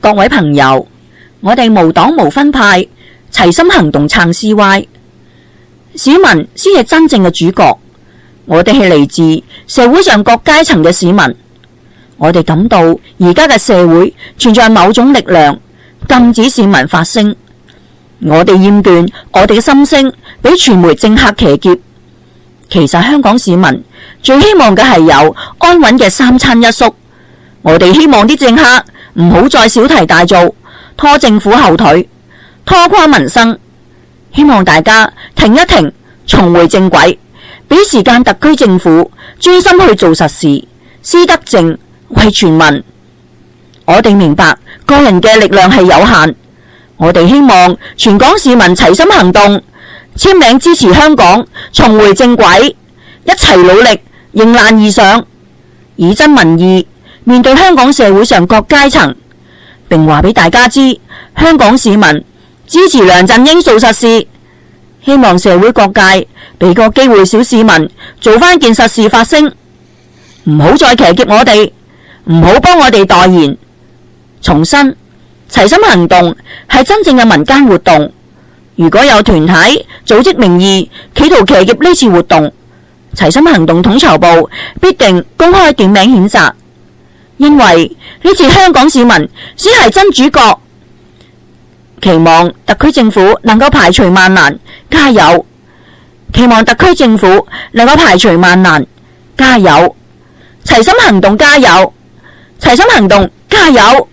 各位朋友，我哋無黨無分派，齊心行動撐 CY， 市民先係真正嘅主角。我哋係嚟自社會上各階層嘅市民，我哋感到而家嘅社會存在某種力量禁止市民發聲。我哋厭倦我哋嘅心聲俾傳媒政客騎劫。其實香港市民最希望嘅係有安穩嘅三餐一宿。我哋希望啲政客唔好再小題大做，拖政府後腿，拖垮民生。希望大家停一停，重回正軌，俾時間特區政府專心去做實事，施德政，為全民。我哋明白個人嘅力量係有限，我哋希望全港市民齊心行動，簽名支持香港重回正軌，一齊努力迎難而上，以真民意面對香港社會上各階層，並話俾大家知，香港市民支持梁振英做實事。希望社會各界俾個機會小市民做翻件實事發聲，唔好再騎劫我哋，唔好幫我哋代言。重申，齊心行動係真正嘅民間活動。如果有團體組織名義企圖騎劫呢次活動，齊心行動統籌部必定公開點名譴責，因為呢次香港市民先係真主角。期望特區政府能夠排除萬難，加油！期望特區政府能夠排除萬難，加油！齊心行動，加油！齊心行動，加油！